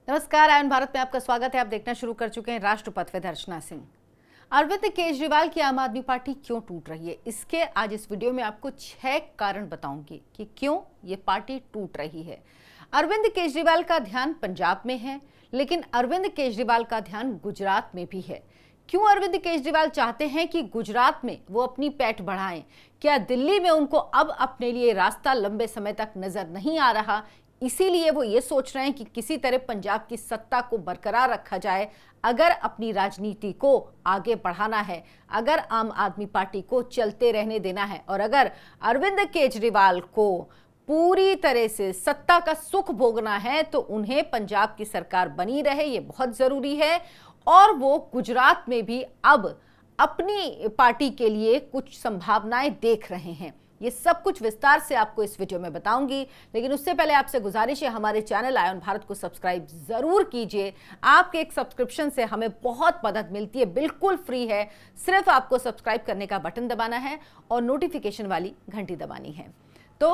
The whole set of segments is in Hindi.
नमस्कार, आयन भारत में आपका स्वागत है। आप देखना शुरू कर चुके हैं राष्ट्रपथ विद अर्चना सिंह। अरविंद केजरीवाल की आम आदमी पार्टी क्यों टूट रही है, इसके आज इस वीडियो में आपको 6 कारण बताऊंगी कि क्यों ये पार्टी टूट रही है। अरविंद केजरीवाल का ध्यान पंजाब में है, लेकिन अरविंद केजरीवाल का ध्यान गुजरात में भी है। क्यों अरविंद केजरीवाल चाहते हैं कि गुजरात में वो अपनी पैठ बढ़ाएं? क्या दिल्ली में उनको अब अपने लिए रास्ता लंबे समय तक नजर नहीं आ रहा, इसीलिए वो ये सोच रहे हैं कि किसी तरह पंजाब की सत्ता को बरकरार रखा जाए? अगर अपनी राजनीति को आगे बढ़ाना है, अगर आम आदमी पार्टी को चलते रहने देना है और अगर अरविंद केजरीवाल को पूरी तरह से सत्ता का सुख भोगना है, तो उन्हें पंजाब की सरकार बनी रहे, ये बहुत जरूरी है। और वो गुजरात में भी अब अपनी पार्टी के लिए कुछ संभावनाएं देख रहे हैं। ये सब कुछ विस्तार से आपको इस वीडियो में बताऊंगी, लेकिन उससे पहले आपसे गुजारिश है, हमारे चैनल आयन भारत को सब्सक्राइब जरूर कीजिए। आपके एक सब्सक्रिप्शन से हमें बहुत मदद मिलती है, बिल्कुल फ्री है। सिर्फ आपको सब्सक्राइब करने का बटन दबाना है और नोटिफिकेशन वाली घंटी दबानी है। तो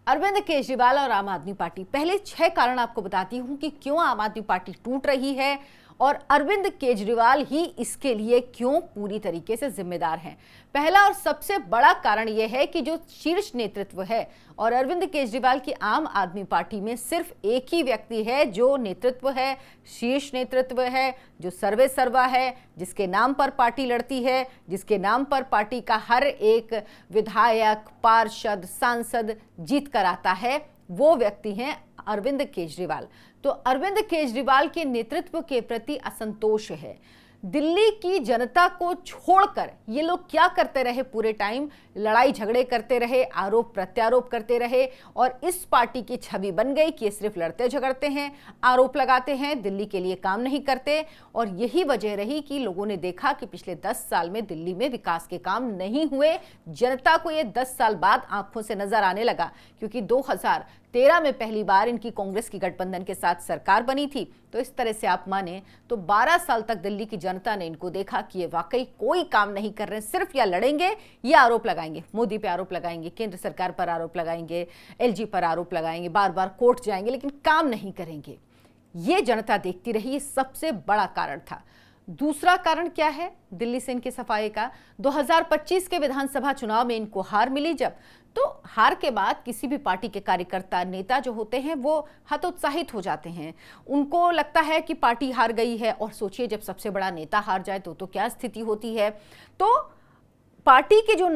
अरविंद केजरीवाल और आम आदमी पार्टी, पहले 6 कारण आपको बताती हूं कि क्यों आम आदमी पार्टी टूट रही है और अरविंद केजरीवाल ही इसके लिए क्यों पूरी तरीके से जिम्मेदार हैं। पहला और सबसे बड़ा कारण यह है कि जो शीर्ष नेतृत्व है, और अरविंद केजरीवाल की आम आदमी पार्टी में सिर्फ एक ही व्यक्ति है जो नेतृत्व है, शीर्ष नेतृत्व है, जो सर्वे सर्वा है, जिसके नाम पर पार्टी लड़ती है, जिसके नाम पर पार्टी का हर एक विधायक, पार्षद, सांसद जीत कर आता है, वो व्यक्ति हैं अरविंद केजरीवाल। तो अरविंद केजरीवाल के नेतृत्व के प्रति असंतोष है। दिल्ली की जनता को छोड़कर ये लोग क्या करते रहे? पूरे टाइम लड़ाई झगड़े करते रहे, आरोप प्रत्यारोप करते रहे, और इस पार्टी की छवि बन गई कि ये सिर्फ लड़ते झगड़ते हैं, आरोप लगाते हैं, दिल्ली के लिए काम नहीं करते। और यही वजह रही कि लोगों ने देखा कि पिछले 10 साल में दिल्ली में विकास के काम नहीं हुए। जनता को ये 10 साल बाद आंखों से नजर आने लगा, क्योंकि 2013 में पहली बार इनकी कांग्रेस की गठबंधन के साथ सरकार बनी थी। तो इस तरह से आप माने तो 12 साल तक दिल्ली की जनता ने इनको देखा कि ये वाकई कोई काम नहीं कर रहे हैं, सिर्फ या लड़ेंगे या आरोप लगाएंगे। मोदी पे आरोप लगाएंगे, केंद्र सरकार पर आरोप लगाएंगे, एलजी पर आरोप लगाएंगे, बार बार कोर्ट जाएंगे, लेकिन काम नहीं करेंगे। ये जनता देखती रही, ये सबसे बड़ा कारण था। दूसरा कारण क्या है दिल्ली से इनके सफाई का? 2025 के विधानसभा चुनाव में इनको हार मिली जब, तो हार के बाद किसी भी पार्टी के कार्यकर्ता, नेता जो होते हैं, वो हतोत्साहित हो जाते हैं। उनको लगता है कि पार्टी हार गई है, और सोचिए जब सबसे बड़ा नेता हार जाए तो क्या स्थिति होती है। तो पार्टी के जो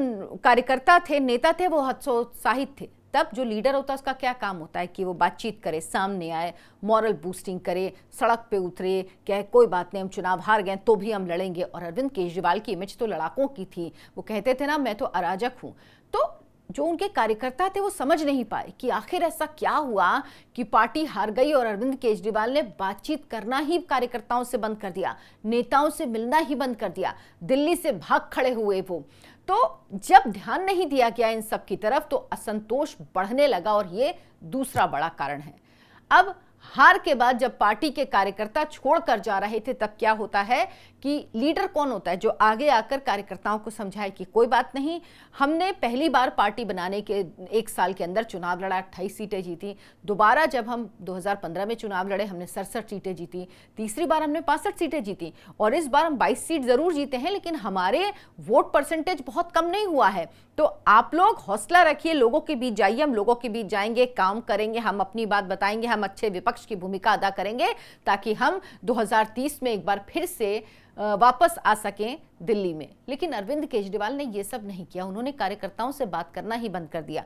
कार्यकर्ता थे, नेता थे, वो हतोत्साहित थे। तब जो लीडर होता है उसका क्या काम होता है कि वो बातचीत करे, सामने आए, मॉरल बूस्टिंग करे, सड़क पे उतरे, कहे कोई बात नहीं, हम चुनाव हार गए तो भी हम लड़ेंगे। और अरविंद केजरीवाल की इमेज तो लड़ाकों की थी। वो कहते थे ना, मैं तो अराजक हूं। तो जो उनके कार्यकर्ता थे वो समझ नहीं पाए कि आखिर ऐसा क्या हुआ कि पार्टी हार गई और अरविंद केजरीवाल ने बातचीत करना ही कार्यकर्ताओं से बंद कर दिया, नेताओं से मिलना ही बंद कर दिया, दिल्ली से भाग खड़े हुए वो। तो जब ध्यान नहीं दिया गया इन सब की तरफ, तो असंतोष बढ़ने लगा, और ये दूसरा बड़ा कारण है। अब हार के बाद जब पार्टी के कार्यकर्ता छोड़कर जा रहे थे, तब क्या होता है कि लीडर कौन होता है जो आगे आकर कार्यकर्ताओं को समझाए कि कोई बात नहीं, हमने पहली बार पार्टी बनाने के 1 साल के अंदर चुनाव लड़ा, 28 सीटें जीती। दोबारा जब हम 2015 में चुनाव लड़े, हमने 67 सीटें जीती। तीसरी बार हमने 65 सीटें जीती, और इस बार हम 22 सीट जरूर जीते हैं, लेकिन हमारे वोट परसेंटेज बहुत कम नहीं हुआ है। तो आप लोग हौसला रखिए, लोगों के बीच जाइए, हम लोगों के बीच जाएंगे, काम करेंगे, हम अपनी बात बताएंगे, हम अच्छे विपक्ष की भूमिका अदा करेंगे, ताकि हम 2030 में एक बार फिर से वापस आ सकें दिल्ली में। लेकिन अरविंद केजरीवाल ने यह सब नहीं किया। उन्होंने कार्यकर्ताओं से बात करना ही बंद कर दिया।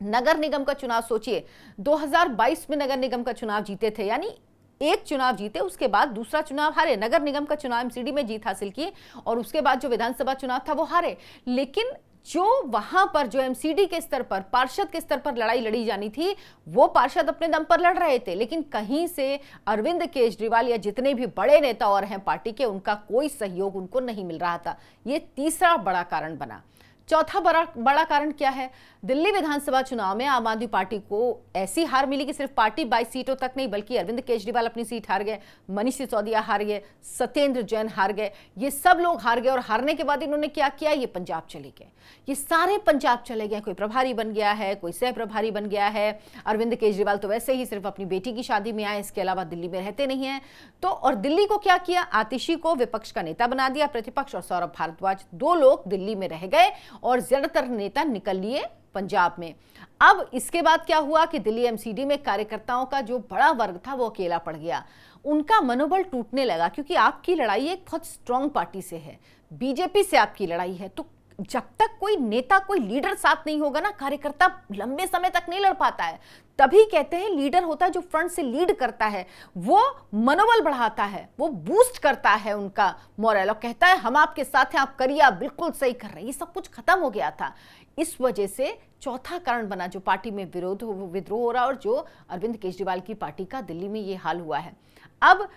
नगर निगम का चुनाव सोचिए, 2022 में नगर निगम का चुनाव जीते थे, यानी एक चुनाव जीते, उसके बाद दूसरा चुनाव हारे। नगर निगम का चुनाव एमसीडी में जीत हासिल की, और उसके बाद जो विधानसभा चुनाव था वो हारे। लेकिन जो वहां पर जो एमसीडी के स्तर पर, पार्षद के स्तर पर लड़ाई लड़ी जानी थी, वो पार्षद अपने दम पर लड़ रहे थे, लेकिन कहीं से अरविंद केजरीवाल या जितने भी बड़े नेता और हैं पार्टी के, उनका कोई सहयोग उनको नहीं मिल रहा था। ये तीसरा बड़ा कारण बना। चौथा बड़ा कारण क्या है? दिल्ली विधानसभा चुनाव में आम आदमी पार्टी को ऐसी हार मिली कि सिर्फ पार्टी 22 सीटों तक नहीं, बल्कि अरविंद केजरीवाल अपनी सीट हार गए, मनीष सिसोदिया हार गए, सत्येंद्र जैन हार गए, ये सब लोग हार गए। और हारने के बाद इन्होंने क्या किया? ये पंजाब चले गए, ये सारे पंजाब चले गए। कोई प्रभारी बन गया है, कोई सह प्रभारी बन गया है। अरविंद केजरीवाल तो वैसे ही सिर्फ अपनी बेटी की शादी में आए, इसके अलावा दिल्ली में रहते नहीं है। तो और दिल्ली को क्या किया? आतिशी को विपक्ष का नेता बना दिया, प्रतिपक्ष, और सौरभ भारद्वाज, 2 लोग दिल्ली में रह गए और ज्यादातर नेता निकल लिए पंजाब में। अब इसके बाद क्या हुआ कि दिल्ली एमसीडी में कार्यकर्ताओं का जो बड़ा वर्ग था वो अकेला पड़ गया, उनका मनोबल टूटने लगा, क्योंकि आपकी लड़ाई एक बहुत स्ट्रांग पार्टी से है, बीजेपी से आपकी लड़ाई है। तो जब तक कोई नेता, कोई लीडर साथ नहीं होगा ना, कार्यकर्ता लंबे समय तक नहीं लड़ पाता है। तभी कहते हैं लीडर होता है जो फ्रंट से लीड करता है, वो मनोबल बढ़ाता है, वो बूस्ट करता है उनका मोरल, और कहता है हम आपके साथ हैं, आप करिए, आप बिल्कुल सही कर रहे हैं। ये सब कुछ खत्म हो गया था। इस वजह से चौथा कारण बना जो पार्टी में विद्रोह हो रहा, और जो अरविंद केजरीवाल की पार्टी का दिल्ली में ये हाल हुआ है। अब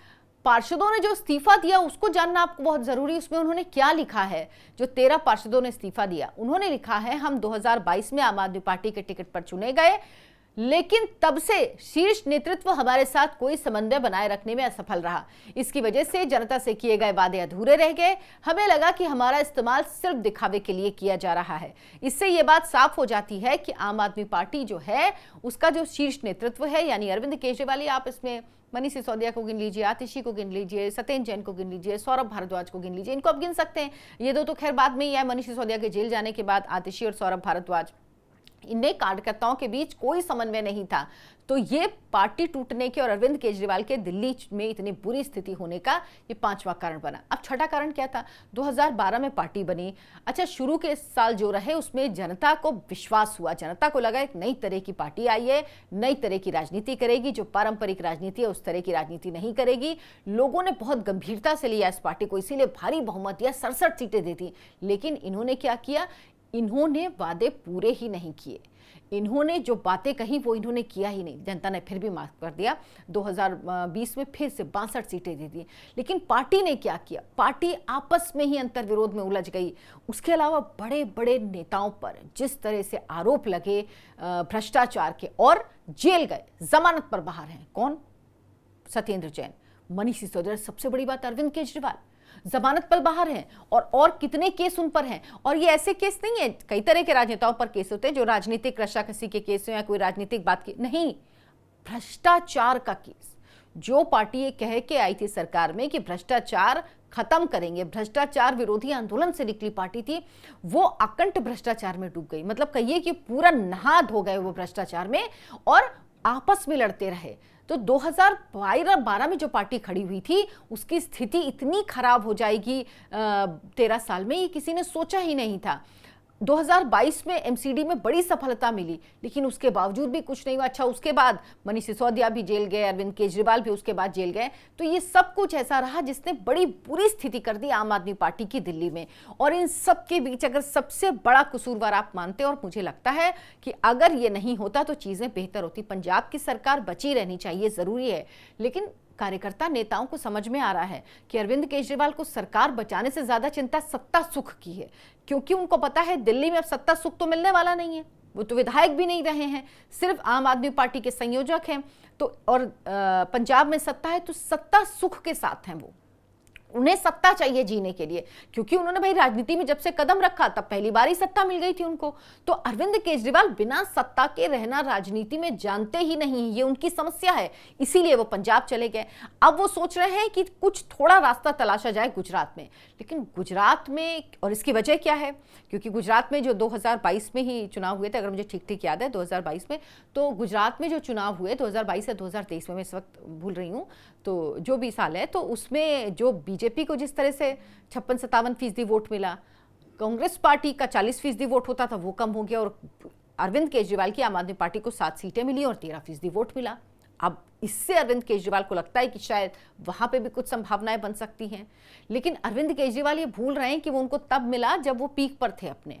पार्षदों ने जो इस्तीफा दिया उसको जानना आपको बहुत जरूरी। उसमें उन्होंने क्या लिखा है? जो 13 पार्षदों ने इस्तीफा दिया, उन्होंने लिखा है हम 2022 में आम आदमी पार्टी के टिकट पर चुने गए, लेकिन तब से शीर्ष नेतृत्व हमारे साथ कोई समन्वय बनाए रखने में असफल रहा। इसकी वजह से जनता से किए गए वादे अधूरे रह गए। हमें लगा कि हमारा इस्तेमाल सिर्फ दिखावे के लिए किया जा रहा है। इससे ये बात साफ हो जाती है कि आम आदमी पार्टी जो है उसका जो शीर्ष नेतृत्व है, यानी अरविंद केजरीवाल, आप इसमें मनीष सिसोदिया को गिन लीजिए, आतिशी को गिन लीजिए, सत्येंद्र जैन को गिन लीजिए, सौरभ भारद्वाज को गिन लीजिए, इनको आप गिन सकते हैं। ये दो तो खैर बाद में ही है, मनीष सिसोदिया के जेल जाने के बाद आतिशी और सौरभ भारद्वाज, इनमें कार्यकर्ताओं के बीच कोई समन्वय नहीं था। तो ये पार्टी टूटने के और अरविंद केजरीवाल के दिल्ली में इतनी बुरी स्थिति होने का ये 5वां कारण बना। अब छठा कारण क्या था? 2012 में पार्टी बनी। अच्छा, शुरू के साल जो रहे उसमें जनता को विश्वास हुआ, जनता को लगा एक नई तरह की पार्टी आई है, नई तरह की राजनीति करेगी, जो पारंपरिक राजनीति है उस तरह की राजनीति नहीं करेगी। लोगों ने बहुत गंभीरता से लिया इस पार्टी को, इसीलिए भारी बहुमत दिया, 67 सीटें दी थी। लेकिन इन्होंने क्या किया? इन्होंने वादे पूरे ही नहीं किए। इन्होंने जो बातें कही वो इन्होंने किया ही नहीं। जनता ने फिर भी माफ कर दिया। 2020 में फिर से 62 सीटें दे दी। लेकिन पार्टी ने क्या किया? पार्टी आपस में ही अंतर्विरोध में उलझ गई। उसके अलावा बड़े बड़े नेताओं पर जिस तरह से आरोप लगे भ्रष्टाचार के, और जेल गए, जमानत पर बाहर हैं। कौन? सत्येंद्र जैन, मनीष सिसोदिया, सबसे बड़ी बात अरविंद केजरीवाल जमानत पर बाहर हैं। और कितने केस उन पर हैं। और ये ऐसे केस नहीं है, कई तरह के राजनेताओं पर केस होते हैं, जो राजनीतिक रस्साकसी के केस हो या कोई राजनीतिक बात की नहीं, भ्रष्टाचार का केस। जो पार्टी ये कह के आई थी सरकार में कि भ्रष्टाचार खत्म करेंगे, भ्रष्टाचार विरोधी आंदोलन से निकली पार्टी थी, वो अकंट भ्रष्टाचार में डूब गई। मतलब कहिए कि पूरा नहा धो गए वो भ्रष्टाचार में, और आपस में लड़ते रहे। तो 2012 में जो पार्टी खड़ी हुई थी उसकी स्थिति इतनी खराब हो जाएगी 13 साल में, ये किसी ने सोचा ही नहीं था। 2022 में एमसीडी में बड़ी सफलता मिली, लेकिन उसके बावजूद भी कुछ नहीं हुआ। अच्छा, उसके बाद मनीष सिसोदिया भी जेल गए, अरविंद केजरीवाल भी उसके बाद जेल गए। तो ये सब कुछ ऐसा रहा जिसने बड़ी बुरी स्थिति कर दी आम आदमी पार्टी की दिल्ली में। और इन सब के बीच अगर सबसे बड़ा कसूरवार आप मानते हैं, और मुझे लगता है कि अगर ये नहीं होता तो चीजें बेहतर होती। पंजाब की सरकार बची रहनी चाहिए, जरूरी है, लेकिन कार्यकर्ता नेताओं को समझ में आ रहा है कि अरविंद केजरीवाल को सरकार बचाने से ज्यादा चिंता सत्ता सुख की है, क्योंकि उनको पता है दिल्ली में अब सत्ता सुख तो मिलने वाला नहीं है। वो तो विधायक भी नहीं रहे हैं, सिर्फ आम आदमी पार्टी के संयोजक हैं। तो और पंजाब में सत्ता है तो सत्ता सुख के साथ हैं। वो उन्हें सत्ता चाहिए जीने के लिए, क्योंकि उन्होंने भाई राजनीति में जब से कदम रखा तब पहली बार ही सत्ता मिल गई थी उनको। तो अरविंद केजरीवाल बिना सत्ता के रहना राजनीति में जानते ही नहीं, ये उनकी समस्या है, इसीलिए वो पंजाब चले गए। अब वो सोच रहे हैं कि कुछ थोड़ा रास्ता तलाशा जाए गुजरात में, लेकिन गुजरात में, और इसकी वजह क्या है? क्योंकि गुजरात में जो 2022 में ही चुनाव हुए थे, अगर मुझे ठीक ठीक याद है 2022 में, तो गुजरात में जो चुनाव हुए 2022 या 2023 में, मैं इस वक्त भूल रही हूँ, तो जो भी साल है, तो उसमें जो बीजेपी को जिस तरह से 56-57% वोट मिला, कांग्रेस पार्टी का 40% वोट होता था, वो कम हो गया, और अरविंद केजरीवाल की आम आदमी पार्टी को 7 सीटें मिली और 13% वोट मिला। अब इससे अरविंद केजरीवाल को लगता है कि शायद वहां पे भी कुछ संभावनाएं बन सकती हैं। लेकिन अरविंद केजरीवाल ये भूल रहे हैं कि वो उनको तब मिला जब वो पीक पर थे अपने।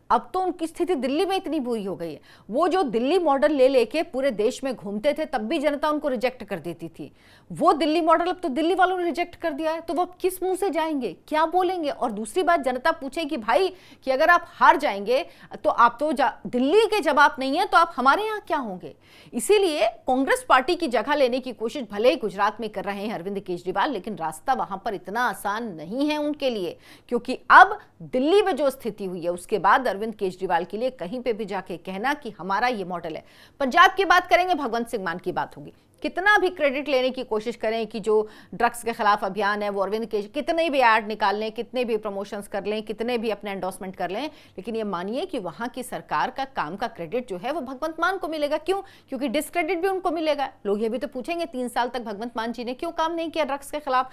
अब तो उनकी स्थिति दिल्ली में इतनी बुरी हो गई है, वो जो दिल्ली मॉडल ले लेके पूरे देश में घूमते थे तब भी जनता उनको रिजेक्ट कर देती थी, वो दिल्ली मॉडल अब तो दिल्ली वालों ने रिजेक्ट कर दिया है। तो वो किस मुंह से जाएंगे, क्या बोलेंगे? और दूसरी बात, जनता पूछेगी भाई कि अगर आप हार जाएंगे तो आप तो दिल्ली के जब आप नहीं है तो आप हमारे यहाँ क्या होंगे? इसीलिए कांग्रेस पार्टी की जगह लेने की कोशिश भले ही गुजरात में कर रहे हैं अरविंद केजरीवाल, लेकिन रास्ता वहां पर इतना आसान नहीं है उनके लिए, क्योंकि अब दिल्ली में जो स्थिति हुई है उसके बाद अरविंद केजरीवाल के लिए कहीं पे भी जाके कहना कि हमारा ये मॉडल है। पंजाब की बात करेंगे, भगवंत सिंह मान की बात होगी। कितना भी क्रेडिट लेने की कोशिश करें कि जो ड्रग्स के खिलाफ अभियान है वो अरविंद केजरीवाल, कितने भी ऐड निकाल लें, कितने भी प्रमोशंस कर लें, कितने भी अपने एंडोर्समेंट कर लें, लेकिन ये मानिए कि वहां की सरकार का काम का क्रेडिट जो है वो भगवंत मान को मिलेगा। क्यों? क्योंकि डिस्क्रेडिट भी उनको मिलेगा। लोग ये भी तो पूछेंगे 3 साल तक भगवंत मान जी ने क्यों काम नहीं किया ड्रग्स के खिलाफ?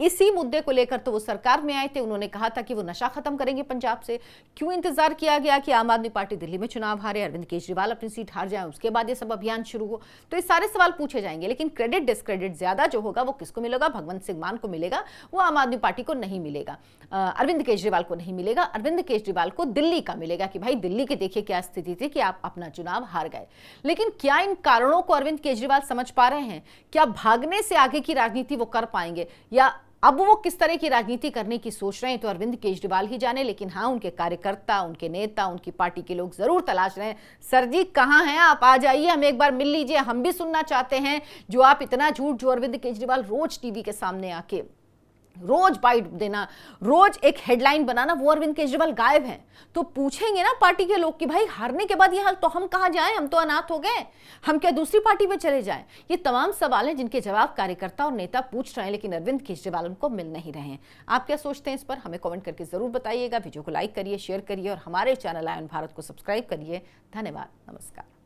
इसी मुद्दे को लेकर तो वो सरकार में आए थे, उन्होंने कहा था कि वो नशा खत्म करेंगे पंजाब से। क्यों इंतजार किया गया कि आम आदमी पार्टी दिल्ली में चुनाव हारे, अरविंद केजरीवाल अपनी सीट हार जाए, उसके बाद ये सब अभियान शुरू हो? तो ये सारे सवाल पूछे जाएंगे, लेकिन क्रेडिट डिस्क्रेडिट ज्यादा जो होगा वो किसको मिलेगा? भगवंत सिंह मान को मिलेगा, वो आम आदमी पार्टी को नहीं मिलेगा, अरविंद केजरीवाल को नहीं मिलेगा। अरविंद केजरीवाल को दिल्ली का मिलेगा कि भाई दिल्ली की देखिए क्या स्थिति थी कि आप अपना चुनाव हार गए। लेकिन क्या इन कारणों को अरविंद केजरीवाल समझ पा रहे हैं? क्या भागने से आगे की राजनीति वो कर पाएंगे, या अब वो किस तरह की राजनीति करने की सोच रहे हैं तो अरविंद केजरीवाल ही जाने। लेकिन हाँ, उनके कार्यकर्ता, उनके नेता, उनकी पार्टी के लोग जरूर तलाश रहे हैं, सर जी कहाँ हैं आप, आ जाइए, हम एक बार मिल लीजिए, हम भी सुनना चाहते हैं जो आप इतना झूठ जो अरविंद केजरीवाल रोज टीवी के सामने आके रोज बाइट देना, रोज एक हेडलाइन बनाना, वो अरविंद केजरीवाल गायब हैं। तो पूछेंगे ना पार्टी के लोग कि भाई हारने के बाद ये हाल तो हम कहां जाएं, हम तो अनाथ हो गए, हम क्या दूसरी पार्टी में चले जाएं? ये तमाम सवाल हैं जिनके जवाब कार्यकर्ता और नेता पूछ रहे हैं, लेकिन अरविंद केजरीवाल उनको मिल नहीं रहे हैं। आप क्या सोचते हैं इस पर? हमें कमेंट करके जरूर बताइएगा। वीडियो को लाइक करिए, शेयर करिए और हमारे चैनल आयन भारत को सब्सक्राइब करिए। धन्यवाद, नमस्कार।